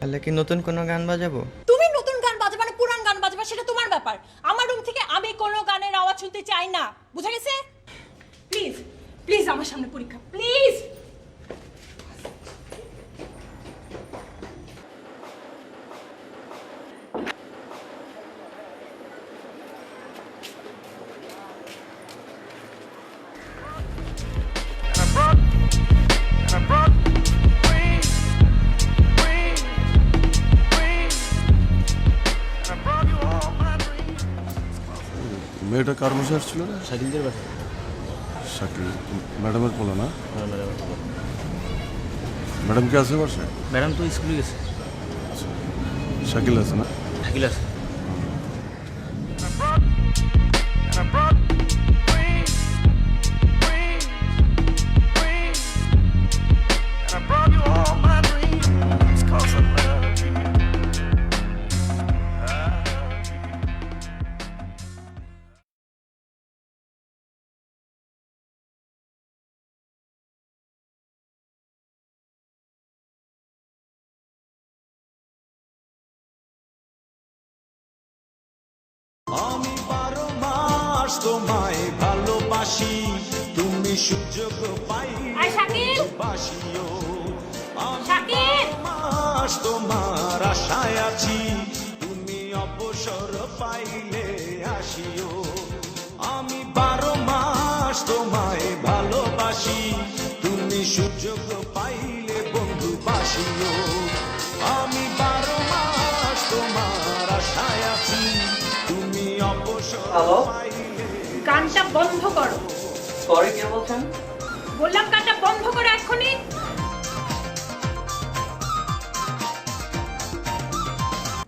তাহলে কি নতুন কোনো গান বাজাবো? তুমি নতুন গান বাজাবা না পুরান গান বাজাবা সেটা তোমার ব্যাপার। আমার রুম থেকে আমি কোনো গানের আওয়াজ শুনতে চাই না, বুঝা গেছে? প্লিজ প্লিজ আমার সামনে পরীক্ষা, প্লিজ। মেয়েটা কার বসে আসছিল না? শাকিলদের বাসা। শাকিল ম্যাডামের বলে না? হ্যাঁ ম্যাডাম। ম্যাডাম কি আছে বাসায়? ম্যাডাম তো স্কুলে গেছে। শাকিল আছে না? শাকিল আছে। আমি 12 মাস তোমায় ভালোবাসি, তুমি সুযোগ আয় শাকিল, পাইবাসিও। আমি শাকিল 12 মাস তোমার আশায় আছি, তুমি অবসর পাইলে আসিও। আমি 12 মাস তোমায় ভালোবাসি, তুমি সুযোগ পাইলে বন্ধু বাসিও। আমি 12 মাস তোমার আশায় আছি, তুমি অবসর পাইলে। গানটা বন্ধ করো। সরি, কে বলছেন? বললাম গানটা বন্ধ করো এক্ষুনি।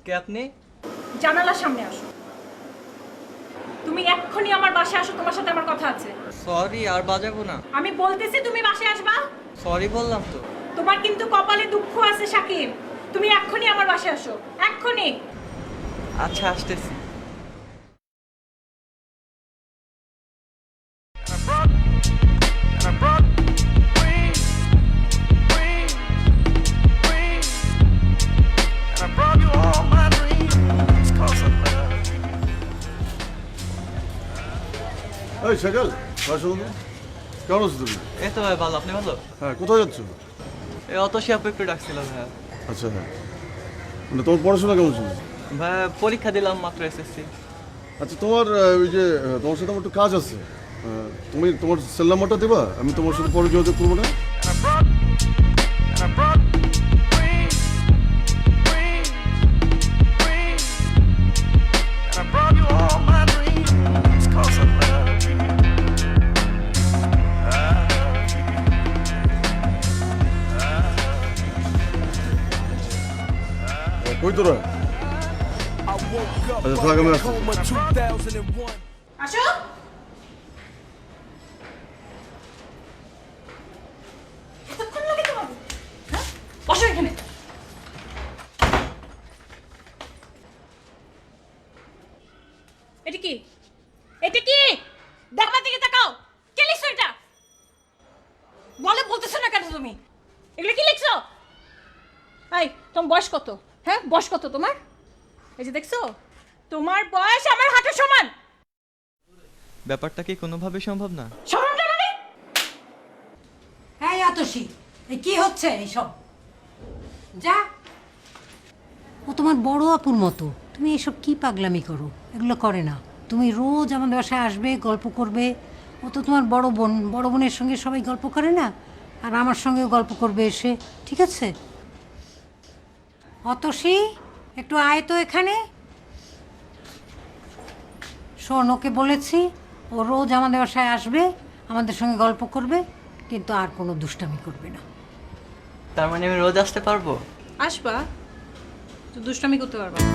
কে আপনি? জানালার সামনে আসো। তুমি এক্ষুনি আমার বাসায় আসো, তোমার সাথে আমার কথা আছে। সরি, আর বাজাবো না। আমি বলতেছি তুমি বাসায় আসবা। সরি বললাম তো। তোমার কিন্তু কপালে দুঃখ আছে শাকিব, তুমি এক্ষুনি আমার বাসায় আসো, এক্ষুনি। আচ্ছা, আসতেছি। এই শাকিল, আসো তো। কেমন আছো তুমি? এই তো ভাই ভালো, আপনি ভালো? হ্যাঁ, কোথায় যাচ্ছ? এই অতসী আপু একটু ডাকছিল ভাইয়া। আচ্ছা, হ্যাঁ, মানে তোমার পড়াশোনা কেমন চলছে? ভাইয়া পরীক্ষা দিলাম মাত্র এসএসসি। আচ্ছা, তোমার ওই যে তোমার সাথে আমার একটু কাজ আছে। তুমি তোমার সেল নাম্বারটা দেবা, আমি তোমার সাথে পরে যোগাযোগ করবো না? কই তোরা? আচ্ছা, থাক, আমি আসছি। আসো। এতক্ষণ লাগে তোমার? হ্যাঁ? বসো এখানে। এটা কি? এটা কি? দেখো আমার দিকে তাকাও। কে লিখছো এটা? বলতেছো না কেন তুমি? এগুলো কি লিখছো? এই, তোমার বয়স কত? হ্যাঁ, বয়স কত তোমার? এই যে দেখছো, তোমার বয়স আমার হাঁটুর সমান। ব্যাপারটা কি কোনোভাবে সম্ভব না? সম্ভব না মানে? হ্যাঁ আতসী, এই কি হচ্ছে এইসব? যা, ও তোমার বড় আপুর মতো, তুমি এসব কি পাগলামি করো? এগুলো করে না। তুমি রোজ আমাদের বাসায় আসবে, গল্প করবে। ও তো তোমার বড় বোন, বড় বোনের সঙ্গে সবাই গল্প করে না? আর আমার সঙ্গেও গল্প করবে এসে, ঠিক আছে? অতসী, একটু আয় তো এখানে। শোন, ওকে বলেছি ও রোজ আমাদের বাসায় আসবে, আমাদের সঙ্গে গল্প করবে, কিন্তু আর কোনো দুষ্টামি করবে না। তার মানে আমি রোজ আসতে পারবো? আসবা তো দুষ্টামি করতে পারবা না।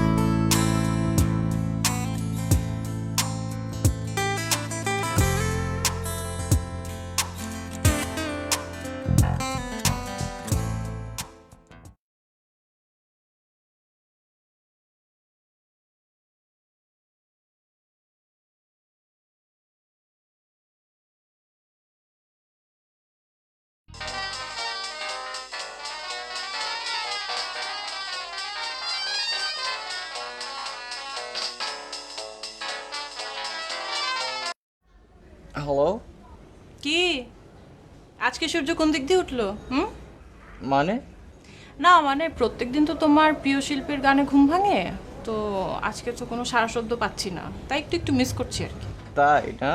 হ্যালো, কি আজকে সূর্য কোন দিক দিয়ে উঠলো? মানে? না মানে প্রত্যেকদিন তো তোমার প্রিয় শিল্পীর গানে ঘুম ভাঙে, তো আজকে তো কোনো সারা শব্দ পাচ্ছি না, তাই একটু একটু মিস করছি আর কি। তাই না?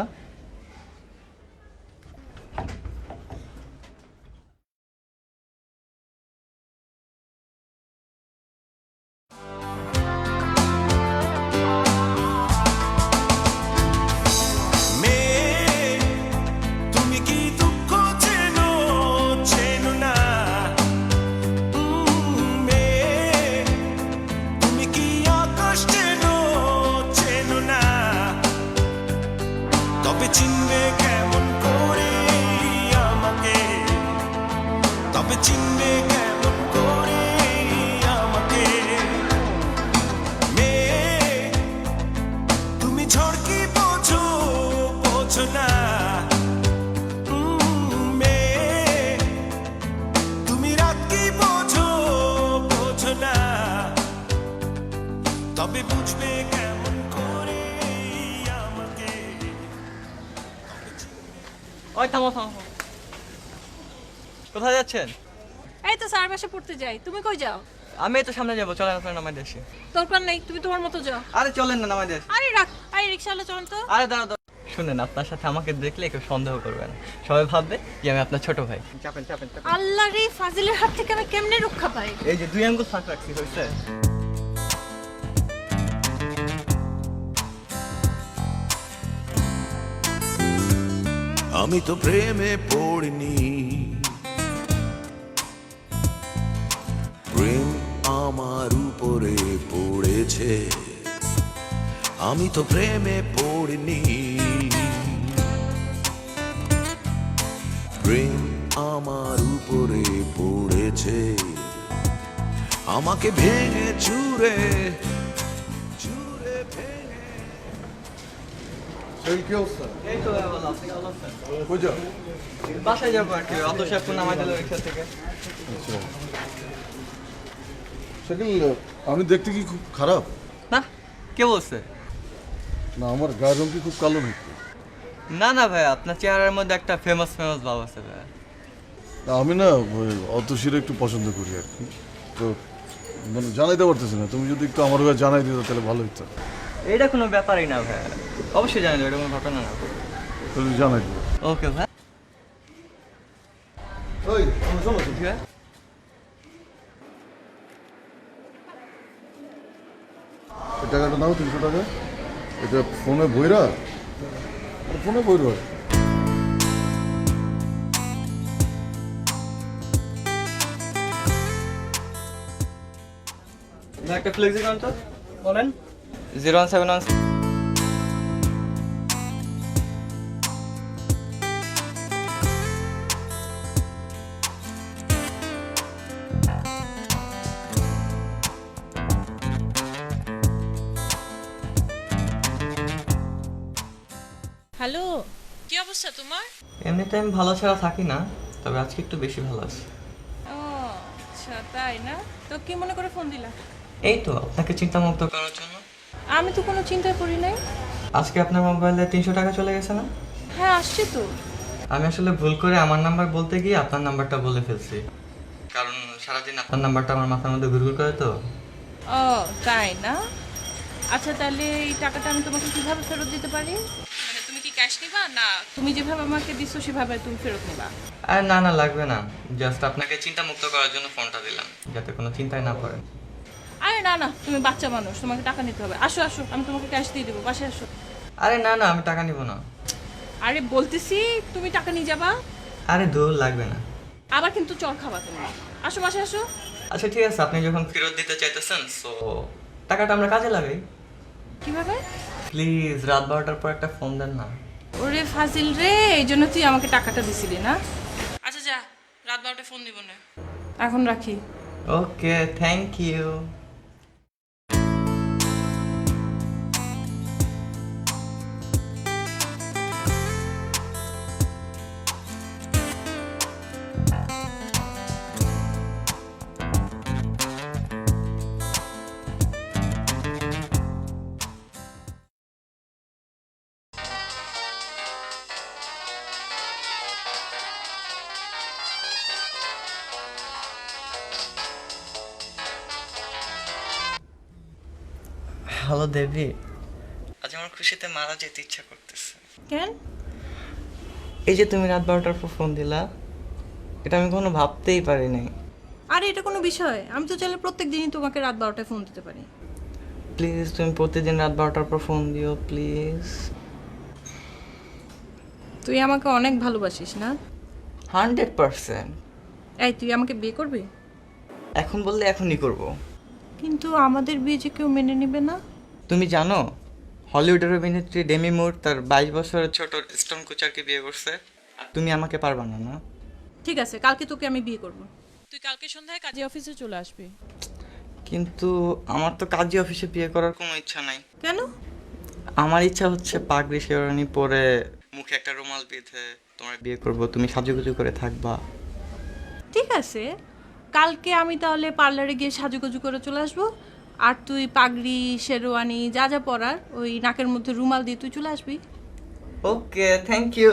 মেয়ে তুমি কি দুঃখ চেনো চেনো না মেয়ে তুমি কি আকাশ চেনো চেনো না তবে চিনবে কেমন করে আমাকে তবে চিনবে কেমন করে আমাকে মেয়ে তুমি ঝড় কি বোঝো বোঝো না মেয়ে তুমি রাত কি বোঝো বোঝো না তবে বুঝবে কেমন করে আমাকে ওই থামো থামো। কোথায় যাচ্ছেন? এই তো স্যার বাসা পড়তে যাই, তুমি কই যাও? আমি এই তো সামনে যাবো, চলেন আপনার নামাই দেশে। দরকার নেই, তুমি তোমার মতো যাও। আরে চলেন না, নামাই দেশ। আরে রাখ, আরে রিক্সাওয়ালা চল তো। আরে দাঁড়া দাঁড়া, শুনেন, আপনার সাথে আমাকে দেখলে কেউ সন্দেহ করবে না, সবাই ভাববে যে আমি আপনার ছোট ভাই। চাপেন চাপেন চাপেন। আল্লাহ রে, ফাজিলের হাত থেকে আমি কেমনে রক্ষা পাই? এই যে 2 আঙ্গুল ফাঁক রাখছি, হয়েছে? আমি তো প্রেমে পড়িনি প্রেম আমার উপরে পড়েছে আমি তো প্রেমে পড়িনি প্রেম আমার উপরে পড়েছে আমাকে ভেঙে চুরে চুরে ভেঙে এই কি অবস্থা? এই তো ভালো, আপনি ভালো আছেন? কই যাও? বাসায় যাবো আর কি, অত সাহেব নামাই দিল রিক্সা থেকে। আচ্ছা শাকিল, আমি দেখতে কি খুব খারাপ? না, কে বলছে? না, আমার গায়ের রং কি খুব কালো নাকি? না না ভাই, আপনার চেহারার মধ্যে একটা ফেমাস ভাব আছে ভাই। না, আমি না ওই অতসীরে একটু পছন্দ করি আর কি, তো মানে জানাইতে পারতেছি না। তুমি যদি একটু আমার গায়ে জানাই দিতে তাহলে ভালো হতো। এটা কোনো ব্যাপারই না ভাই, অবশ্যই জানি, এটা কোনো ঘটনা না। তাহলে জানাই দিও। ওকে ভাই। ওই শোনো, ঠিক আছে। এই টাকাটা নাও, 300 টাকা। এটা ফোনে বইরা, ফোনে বইরা। একটা ফ্লেক্সি কাউন্ট তো বলেন। 0171। হ্যালো, কি অবস্থা তোমার? এমনিতে আমি ভালো ছাড়া থাকি না, তবে আজকে একটু বেশি ভালো আছি। ও আচ্ছা, তাই না? তো কি মনে করে ফোন দিলা? এই তো আপনাকে চিন্তামুক্ত করার জন্য। আমি তো কোনো চিন্তায় পড়ি নাই। আজকে আপনার মোবাইলে 300 টাকা চলে গেছে না? হ্যাঁ আসছে তো। আমি আসলে ভুল করে আমার নাম্বার বলতে গিয়ে আপনার নাম্বারটা বলে ফেলছি, কারণ সারাদিন আপনার নাম্বারটা আমার মাথার মধ্যে ঘুরঘুর করে তো। ও তাই না? আচ্ছা তাহলে এই টাকাটা আমি তোমাকে কিভাবে ফেরত দিতে পারি? মানে তুমি কি ক্যাশ নিবা, না তুমি যেভাবে আমাকে দিছো সেভাবে তুমি ফেরত নিবা? আর না না, লাগবে না, জাস্ট আপনাকে চিন্তামুক্ত করার জন্য ফোনটা দিলাম, যাতে কোনো চিন্তায় না পড়েন। আরে না না, তুমি বাচ্চা মানুষ, তোমাকে টাকা নিতে হবে। আসো আসো, আমি তোমাকে ক্যাশ দিয়ে দেবো, বাসায় আসো। আরে না না, আমি টাকা নিব না। আরে বলতেছি তুমি টাকা নিয়ে যাবা, আরে দূর লাগবে না। আবার কিন্তু চর খাবা তুমি। আসো বাসায় আসো। আচ্ছা ঠিক আছে, আপনি যখন ফেরত দিতে চাইতেছেন সো টাকাটা আমরা কাজে লাগাই। কিভাবে? প্লিজ রাত 12টার পর একটা ফোন দেন না। ওরে ফাজিল রে, এই জন্য তুই আমাকে টাকাটা দিছিলি না? আচ্ছা যা, রাত 12টায় ফোন দিব না, এখন রাখি। ওকে, থ্যাংক ইউ। হ্যালো দেবী, আজ আমার খুশিতে মারা যেতে ইচ্ছা করতেছে। কেন? এই যে তুমি রাত 12টার পর ফোন দিলা, এটা আমি কখনো ভাবতেই পারি নাই। আরে এটা কোনো বিষয়? আমি তো চাইলে প্রত্যেক দিনই তোমাকে রাত 12টায় ফোন দিতে পারি। প্লিজ তুমি প্রতিদিন রাত 12টার পর ফোন দিও প্লিজ। তুই আমাকে অনেক ভালোবাসিস না? 100%। এই তুই আমাকে বিয়ে করবি? এখন বললে এখনই করব। কিন্তু আমাদের বিয়ে যে কেউ মেনে নেবে না। তুমি জানো হলিউডের অভিনেত্রী ডেমি মুর তার 22 বছরের ছোট স্টোন কুচারকে বিয়ে করছে, আর তুমি আমাকে পারবা না? না ঠিক আছে, কালকে তোকে আমি বিয়ে করব। তুই কালকে সন্ধ্যায় কাজী অফিসে চলে আসবি। কিন্তু আমার তো কাজী অফিসে বিয়ে করার কোনো ইচ্ছা নাই। কেন? আমার ইচ্ছা হচ্ছে পাগড়ি শেরওয়ানি পরে মুখে একটা রুমাল বেঁধে তোমার বিয়ে করব, তুমি সাজুগুজু করে থাকবা। ঠিক আছে, কালকে আমি তাহলে পার্লারে গিয়ে সাজুগুজু করে চলে আসবো, আর তুই পাগড়ি শেরওয়ানি যা যা পরার ওই নাকের মধ্যে রুমাল দিয়ে তুই চলে আসবি। ওকে, থ্যাংক ইউ।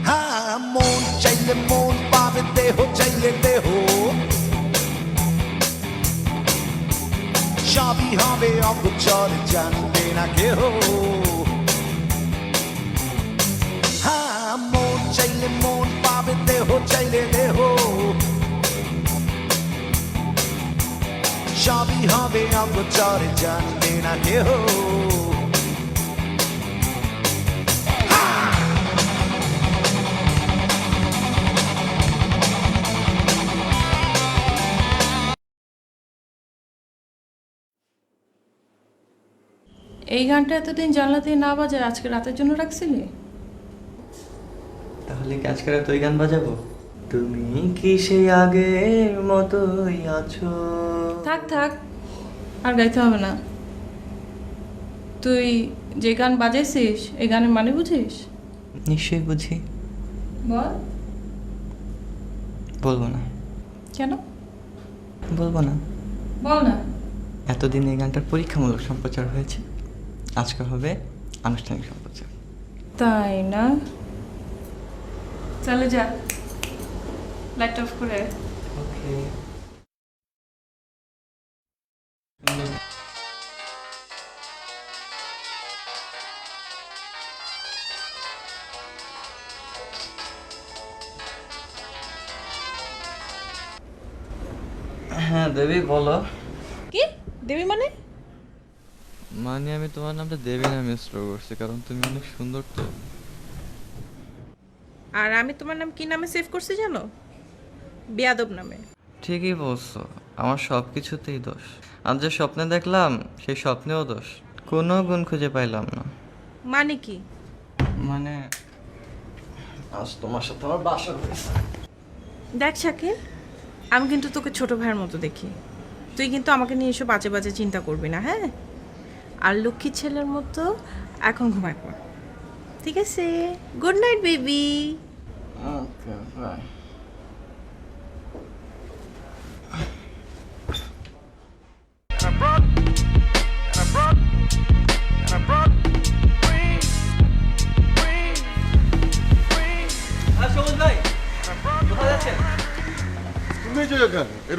হ্যাঁ মন চাইলে মন পাবে, দেহ চাইলে দেহ, সবই হবে অগোচর, জানবে না কেহ। হ্যাঁ মন চাইলে মন পাবে, দেহ চাইলে দেহ, সবই হবে অগোচর, জানবে না কেহ। এই গানটা এতদিন জানলাতে না বাজায় আজকে রাতের জন্য রাখছিলি? তাহলে কি আজকে রাত ওই গান বাজাবো? তুমি কি সেই আগের মতোই আছো? থাক থাক, আর গাইতে হবে না। তুই যে গান বাজাইছিস এই গানের মানে বুঝিস? নিশ্চয়ই বুঝি। বল। বলবো না। কেন বলবো না। বল না। এতদিন এই গানটার পরীক্ষামূলক সম্প্রচার হয়েছে, আজকে হবে আনুষ্ঠানিক সম্প্রচার। তাই না? চলে যা, লাইট অফ করে। ওকে। হ্যাঁ দেবী বলো। কি দেবী মানে? মানে আমি তোমার নামটা দেবী নামে স্টোর করছি কারণ তুমি অনেক সুন্দর তো। আর আমি তোমার নাম কি নামে সেভ করছি জানো? বেয়াদব নামে। ঠিকই বলছো, আমার সব কিছুতেই দোষ। আজ যে স্বপ্নে দেখলাম সেই স্বপ্নেও দোষ, কোনো গুণ খুঁজে পাইলাম না। মানে কি? মানে আজ তোমার সাথে আমার বাসা হয়েছে। দেখ শাকিল, আমি কিন্তু তোকে ছোট ভাইয়ের মতো দেখি। তুই কিন্তু আমাকে নিয়ে এসব বাজে বাজে চিন্তা করবি না, হ্যাঁ? আর লক্ষ্মী ছেলের মতো এখন ঘুমায় পড়, ঠিক আছে? Good night baby. Okay bye. And I brought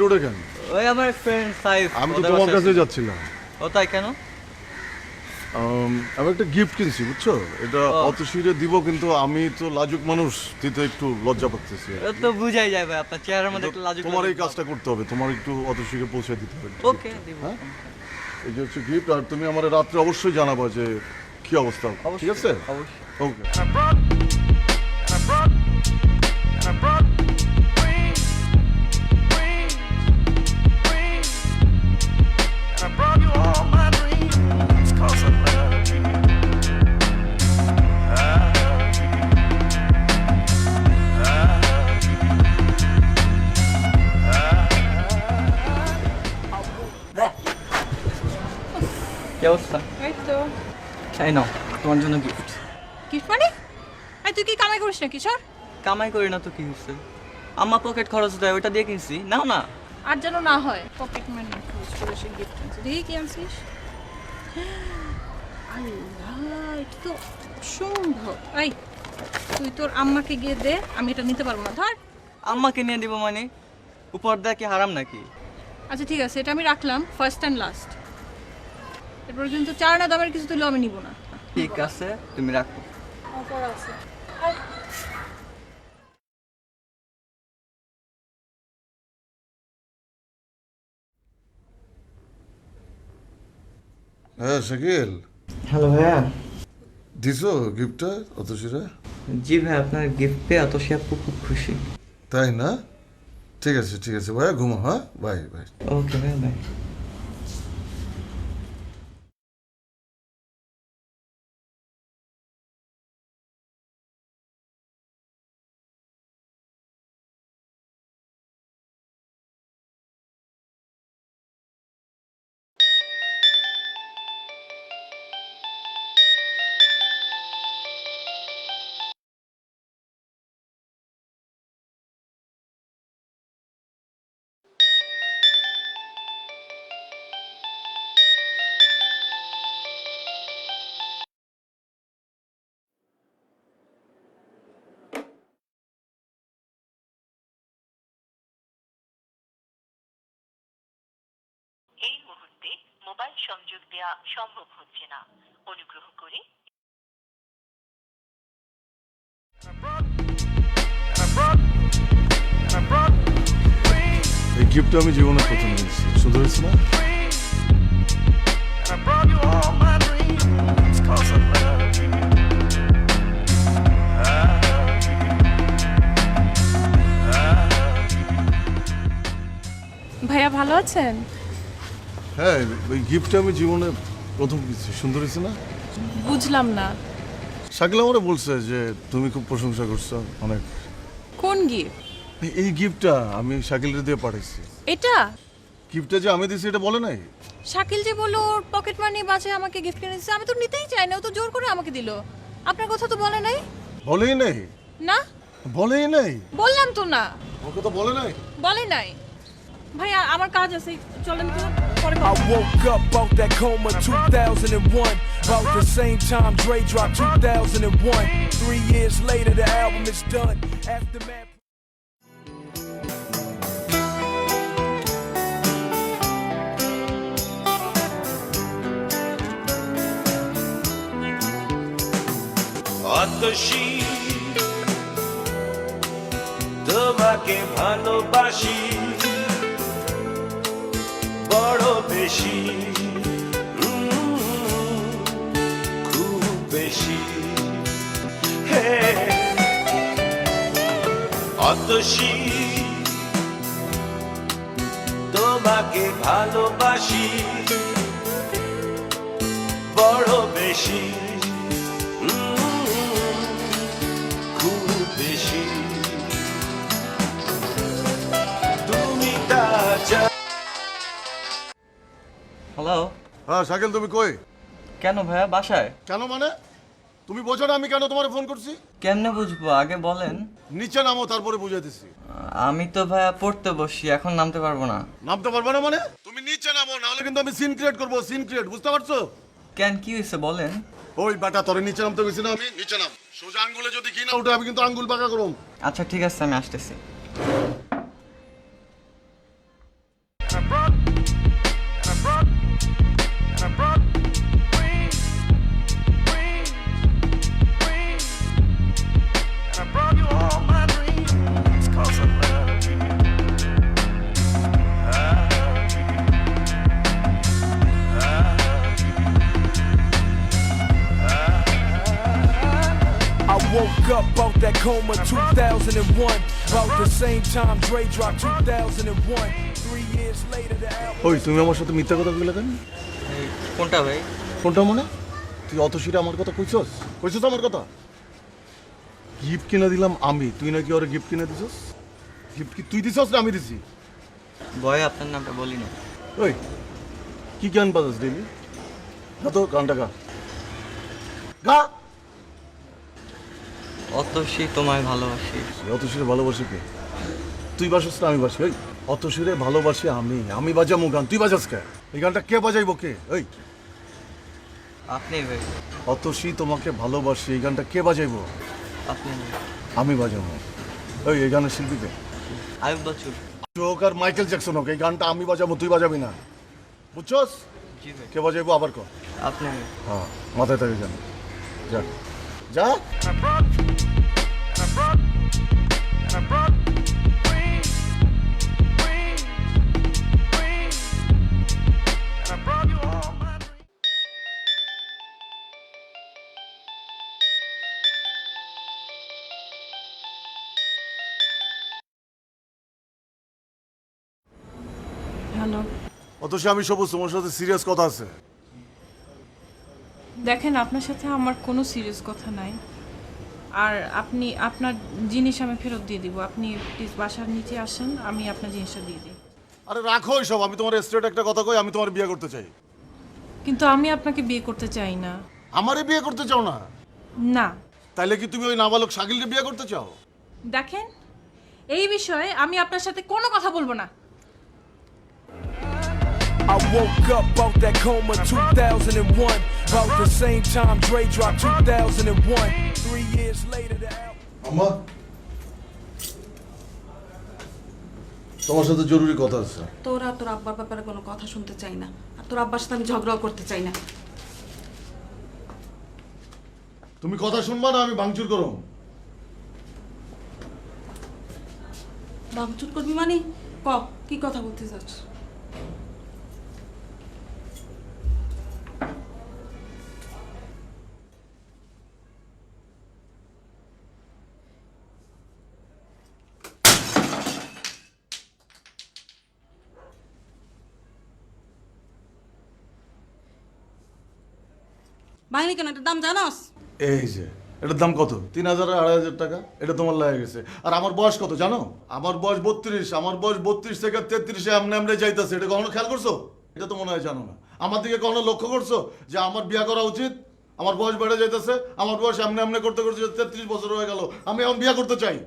রোডে কেন? ওই আমার ফ্রেন্ড সাইফ, আমি তো ওদের তোমার বাসায় কাছে ছিল। যাচ্ছিলাম। ও তাই কেন? আমি একটা গিফট কিনছি বুঝছো, এটা ও। অতসীরে দিব, কিন্তু আমি তো লাজুক মানুষ, দিতে একটু লজ্জা পাচ্ছি। ও তো বুঝাই যায় ভাই, আপনার চেহারার মধ্যে একটা লাজুক তোমার এই লাজুক কাজটা করতে হবে, তোমার একটু অতসীকে পৌঁছে দিতে হবে। ভাব। ওকে দিব। হ্যাঁ, এই যে হচ্ছে গিফট, আর তুমি আমার রাত্রে অবশ্যই জানাবা যে কি অবস্থা, ঠিক আছে? অবশ্যই। ওকে। I brought you all my dreams, 'cause I love you. কি অবস্থা? এই তো এই নাও তোমার জন্য গিফট। গিফট মানে? এই তুই কি কামাই করিস না কিশোর? কামাই করি না তো কি হচ্ছে, আম্মা পকেট খরচ দেয়, ওটা দিয়ে কিনছি, নাও না। আর যেন না হয় পকেট মানি খরচ করে সে গিফট আনছিস। দেখি কি আনছিস? আল্লাহ, এটা তো অসম্ভব। এই তুই তোর আম্মাকে গিয়ে দে, আমি এটা নিতে পারবো না, ধর। আম্মাকে নিয়ে দিব মানে? উপর দেয়া কি হারাম নাকি? আচ্ছা ঠিক আছে, এটা আমি রাখলাম ফার্স্ট অ্যান্ড লাস্ট। এরপর কিন্তু চার না দামের কিছু তুলে আমি নিব না। ঠিক আছে, তুমি রাখো। অফার আছে। হ্যাঁ শাকিল, হ্যালো ভাইয়া। দিছো গিফটটা অতসীরে? জি ভাই, আপনার গিফট পেয়ে অতসী আপু খুব খুশি। তাই না? ঠিক আছে ঠিক আছে ভাইয়া, ঘুমো। হ্যাঁ, বাই বাই। ওকে ভাইয়া, বাই। এই মুহূর্তে মোবাইল সংযোগ দেওয়া সম্ভব হচ্ছে না, অনুগ্রহ করে এই গিফটটা আমি জীবনে প্রথম নিয়েছি, শুধু হয়েছে না? I brought you all my dreams, 'cause I love you. ভাইয়া ভালো আছেন? হ্যাঁ, ওই গিফটটা আমি জীবনে প্রথম নিয়েছি, সুন্দর হয়েছে না? বুঝলাম না। শাকিল আমারে বলছে যে তুমি খুব প্রশংসা করছো অনেক। কোন গিফট? এই গিফটটা আমি শাকিলের দিয়ে পাঠাইছি। এটা গিফটটা যে আমি দিয়েছি এটা বলে নাই? শাকিল যে বললো ওর পকেট মানি বাঁচে আমাকে গিফট কিনে দিচ্ছে, আমি তো নিতেই চাই না, ও তো জোর করে আমাকে দিল। আপনার কথা তো বলে নাই। বলেই নাই? না বলেই নাই? বললাম তো না, ওকে তো বলে নাই। বলে নাই। ভাইয়া আমার কাজ আছে, চলেন তো পরে I কথা হবে। woke up out that coma 2001. About the same time Dre dropped 2001. 3 years later, the album is done. Aftermath. Atasi তোমাকে ভালোবাসি বড় বেশি, খুব বেশি। হে অতসী তোমাকে ভালোবাসি বড় বেশি, খুব বেশি। তুমি তা হ্যালো। হ্যাঁ শাকিল, তুমি কই? কেন ভাইয়া, বাসায়? কেন মানে? তুমি বোঝো না আমি কেন তোমার ফোন করছি? কেমনে বুঝবো, আগে বলেন। নিচে নামো, তারপরে বুঝাইতেছি। আমি তো ভাইয়া পড়তে বসি, এখন নামতে পারবো না। নামতে পারবে না মানে? তুমি নিচে নামো, নাহলে কিন্তু আমি সিন ক্রিয়েট করবো, সিন ক্রিয়েট, বুঝতে পারছো? কেন, কি হয়েছে বলেন। ওই বেটা, তোরে নিচে নামতে গেছি না আমি? নিচে নাম। সোজা আঙ্গুলে যদি কি না উঠে আমি কিন্তু আঙ্গুল বাঁকা করুম। আচ্ছা ঠিক আছে, আমি আসতেছি। Tacoma 2001. About the same time Dre dropped 2001. 3 years later, the album. ওই তুমি আমার সাথে মিথ্যা কথা বলে কেন? এই, কোনটা ভাই? কোনটা মানে? তুই অত শিরে আমার কথা কইছস আমার কথা? গিফট কিনে দিলাম আমি, তুই নাকি ওরে গিফট কিনে দিছস? গিফট কি তুই দিছস না আমি দিছি? ভয়ে আপনার নামটা বলি না। ওই কি জ্ঞান পাচ্ছিস ডেলি? গা তো গানটা গা গা। অতসী তোমায় ভালোবাসি। অত শিরে ভালোবাসি কে? তুই বাসস না আমি বাসি? ওই অত শিরে ভালোবাসি আমি বাজামু গান, তুই বাজাস কে? এই গানটা কে বাজাইবো কে? ওই আপনি ভাই, অতসী তোমাকে ভালোবাসি এই গানটা কে বাজাইবো? আপনি ভাই। আমি বাজাবো। ওই এই গানের শিল্পীকে আয়ুব বচ্চন। চোখ আর মাইকেল জ্যাকসন হোক, এই গানটা আমি বাজাবো, তুই বাজাবি না, বুঝছস? জি ভাই। কে বাজাইবো আবার কর। আপনি ভাই। হ্যাঁ মাথায় থাকে জানো। যা যা। হ্যালো, অথচ আমি সবুজ, তোমার সাথে সিরিয়াস কথা আছে। দেখেন আপনার সাথে আমার কোনো সিরিয়াস কথা নাই। আর আপনি আপনার জিনিস আমি ফেরত দিয়ে দিব। আপনি প্লিজ বাসার নিচে আসেন, আমি আপনার জিনিসটা দিয়ে দিই। আরে রাখো সব, আমি তোমার স্ট্রেট একটা কথা কই, আমি তোমার বিয়ে করতে চাই। কিন্তু আমি আপনাকে বিয়ে করতে চাই না। আমারে বিয়ে করতে চাও না? না, তাইলে কি তুমি ওই নাবালক শাকিলকে বিয়ে করতে চাও? দেখেন এই বিষয়ে আমি আপনার সাথে কোনো কথা বলবো না। I woke up out that coma 2001. About the same time Dre dropped 2001. 3 years later, the album. আম্মা, তোমার সাথে জরুরি কথা আছে। তোরা তোর আব্বার ব্যাপারে কোনো কথা শুনতে চাই না, আর তোর আব্বার সাথে আমি ঝগড়াও করতে চাই না। তুমি কথা শুনবা না আমি ভাঙচুর করব? ভাঙচুর করবি মানে কি কথা বলতে চাচ্ছ? বাহিনী কেন, এটার দাম জানোস? এই যে এটার দাম কত? 3000 আর 2500 টাকা। এটা তোমার লাগে গেছে। আর আমার বয়স কত জানো? আমার বয়স 32। আমার বয়স 32 থেকে 33-এ আমনে যাইতাছে। এটা কখনো খেয়াল করছো? এটা তো মনে হয় জানো না। আমার দিকে কখনো লক্ষ্য করছো যে আমার বিয়ে করা উচিত? আমার বয়স বেড়ে যাইতেছে, আমার বয়স আমনে করতে করতে 33 বছর হয়ে গেল। আমি এখন বিয়ে করতে চাই।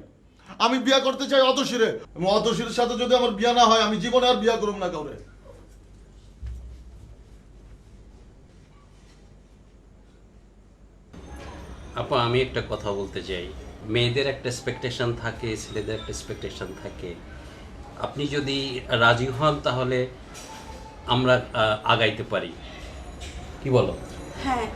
আমি বিয়ে করতে চাই অতসীরে। অতসীর সাথে যদি আমার বিয়ে না হয় আমি জীবনে আর বিয়ে করব না কাউরে। আপা আমি একটা কথা বলতে চাই, মেয়েদের একটা এক্সপেকটেশন থাকে, ছেলেদের একটা এক্সপেকটেশন থাকে। আপনি যদি রাজি হন তাহলে আমরা আগাইতে পারি, কি বলো? হ্যাঁ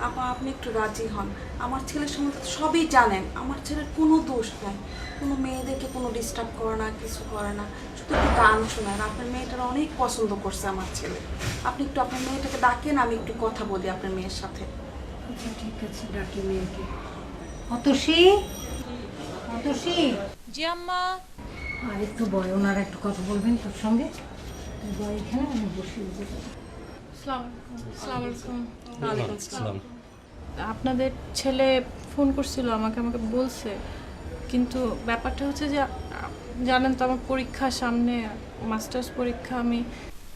আপা, আপনি একটু রাজি হন। আমার ছেলের সম্বন্ধে তো সবই জানেন। আমার ছেলের কোনো দোষ নাই, কোনো মেয়েদেরকে কোনো ডিস্টার্ব করে না, কিছু করে না, শুধু একটু গান শোনায়। আপনার মেয়েটারা অনেক পছন্দ করছে আমার ছেলে। আপনি একটু আপনার মেয়েটাকে ডাকেন, আমি একটু কথা বলি আপনার মেয়ের সাথে। আচ্ছা ঠিক আছে, ডাকি মেয়েকে। অতসী, অতসী। জি আম্মা। আর একটু বয়, ওনার একটু কথা বলবেন তোর সঙ্গে। তুই বয় এখানে, আমি বসে দেবো। আসসালামু আলাইকুম। ওয়ালাইকুম আসসালাম। আপনাদের ছেলে ফোন করছিল আমাকে বলছে, কিন্তু ব্যাপারটা হচ্ছে যে জানেন তো আমার পরীক্ষা সামনে, মাস্টার্স পরীক্ষা। আমি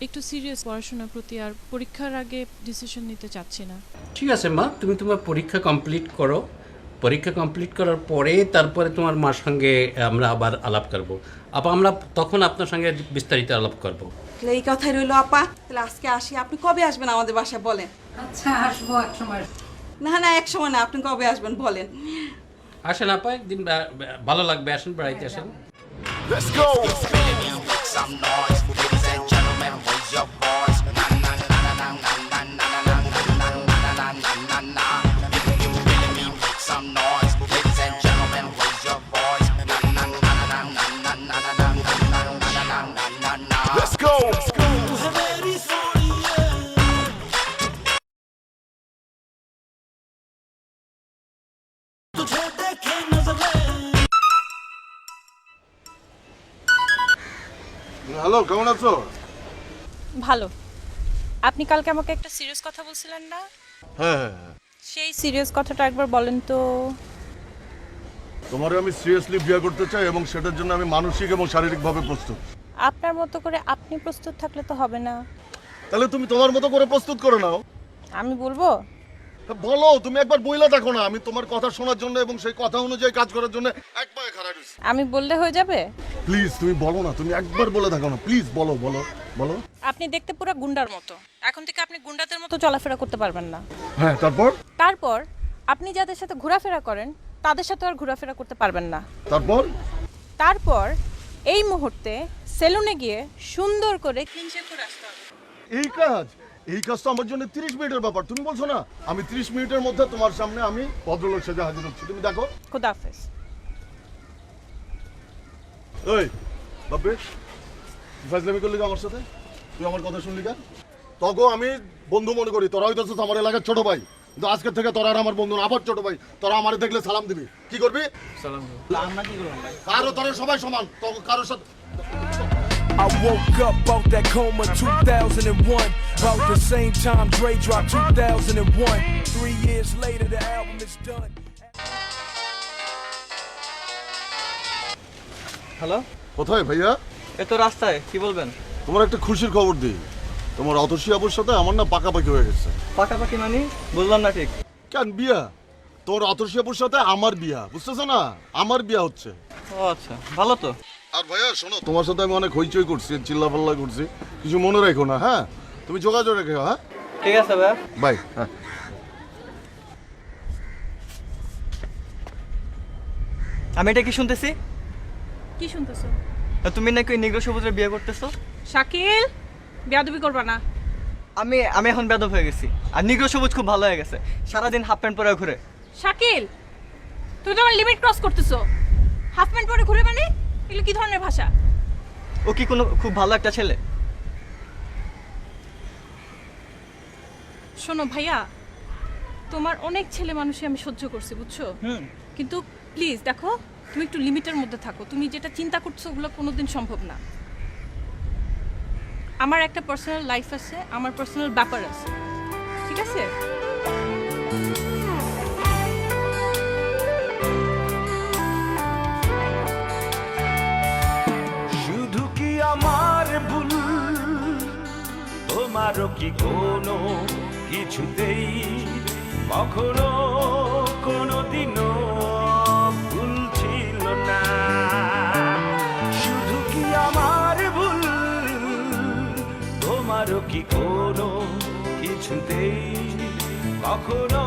একটু সিরিয়াস পড়াশোনার প্রতি, আর পরীক্ষার আগে ডিসিশন নিতে চাচ্ছি না। ঠিক আছে মা, তুমি তোমার পরীক্ষা কমপ্লিট করো। পরীক্ষা কমপ্লিট করার পরে তারপরে তোমার মার সঙ্গে আমরা আবার আলাপ করব। আপা আমরা তখন আপনার সঙ্গে বিস্তারিত আলাপ করব। তাহলে এই কথাই রইলো আপা। তাহলে আজকে আসি। আপনি কবে আসবেন আমাদের বাসায় বলেন? আচ্ছা আসবো এক সময়। না এক সময় না, আপনি কবে আসবেন বলেন? আসেন আপা, একদিন ভালো লাগবে, আসেন বেড়াইতে আসেন। Let's go. Let's go. तुझे देखे नजरें হ্যালো, কেমন আছো? ভালো। আপনি কালকে আমাকে একটা সিরিয়াস কথা বলছিলেন না? হ্যাঁ হ্যাঁ হ্যাঁ। সেই সিরিয়াস কথাটা একবার বলেন তো। তোমারে আমি সিরিয়াসলি বিয়ে করতে চাই এবং সেটার জন্য আমি মানসিক এবং শারীরিকভাবে প্রস্তুত। আপনার মতো করে আপনি প্রস্তুত থাকলে তো হবে না। তাহলে তুমি তোমার মতো করে প্রস্তুত করে নাও। আমি বলবো? বলো, তুমি একবার বইলা দেখো না। আমি তোমার কথা শোনার জন্য এবং সেই কথা অনুযায়ী কাজ করার জন্য এক পায়ে খাড়া রইছি। আমি বললে হয়ে যাবে? প্লিজ তুমি বলো না, তুমি একবার বলে থাকো না, প্লিজ বলো বলো বলো। আপনি দেখতে পুরো গুন্ডার মতো। এখন থেকে আপনি গুন্ডাদের মতো চলাফেরা করতে পারবেন না। হ্যাঁ, তারপর? তারপর আপনি যাদের সাথে ঘোরাফেরা করেন তাদের সাথে আর ঘোরাফেরা করতে পারবেন না। তারপর? তারপর এই মুহূর্তে সেলুনে গিয়ে সুন্দর করে ক্লিন শেভ করে আসতে হবে। এই কাজ তো আমার জন্য 30 মিনিটের ব্যাপার। তুমি বলছো না আমি 30 মিনিটের মধ্যে তোমার সামনে আমি ভদ্রলোক সেজে হাজির হচ্ছি, তুমি দেখো। খুদাহাফেজ। এই বাপরে, ফাজলামি করলি আমার সাথে? তুই আমার কথা শুনলি কেন? তোকে আমি বন্ধু মনে করি, তোরা হয়তো আমার এলাকার ছোট ভাই, কিন্তু আজকের থেকে তোরা আর আমার বন্ধু না, আবার ছোট ভাই। তোরা আমার দেখলে সালাম দিবি। কি করবি? সালাম দেব। আমরা কি করব ভাই? কারো তোরা সবাই সমান, তোকে কারোর সাথে। I woke up out that coma 2001. About the same time Dre dropped 2001. 3 years later, the album is done. Hello, কোথায় ভাইয়া? এ তো রাস্তায়, কি বলবেন? তোমার একটা খুশির খবর দিই। তোমার অতসী আবুর সাথে আমার না পাকাপাকি হয়ে গেছে। পাকাপাকি মানে? বুঝলাম না ঠিক। কেন বিয়া? তোর অতসী আবুর সাথে আমার বিয়া, বুঝতেছো না? আমার বিয়া হচ্ছে। ও আচ্ছা, ভালো তো। আর ভাইয়া শোনো, তোমার সাথে আমি অনেক হইচই করছি, চিল্লাপাল্লা করছি, কিছু মনে রেখো না। হ্যাঁ, তুমি যোগাযোগ রেখো। হ্যাঁ ঠিক আছে ভাই। বাই। হ্যাঁ, আমি এটা কি শুনতেছি? কি শুনতেছো? তুমি নাকি ওই নিগ্রো সবুজের বিয়ে করতেছো? শাকিল, বেয়াদবি করবা না। আমি এখন বেদব হয়ে গেছি। আর নিগ্রো সবুজ খুব ভালো হয়ে গেছে, সারাদিন হাফ প্যান্ট পরে ঘুরে। শাকিল, তুমি তো আমার লিমিট ক্রস করতেছো। হাফ প্যান্ট পরে ঘুরে মানে? এগুলো কি ধরনের ভাষা? ও কি কোনো খুব ভালো একটা ছেলে? শোনো ভাইয়া, তোমার অনেক ছেলে মানুষই আমি সহ্য করছি, বুঝছো? কিন্তু প্লিজ দেখো, তুমি একটু লিমিটের মধ্যে থাকো। তুমি যেটা চিন্তা করছো ওগুলো কোনোদিন সম্ভব না। আমার একটা পার্সোনাল লাইফ আছে, আমার পার্সোনাল ব্যাপার আছে, ঠিক আছে? শুধু কি আমার ভুল, তোমারও কি কোনো কিছুতেই কখনো কোনোদিনও ভুল ছিল না? শুধু কি আমার ভুল, তোমারও কি কোনো কিছুতেই কখনো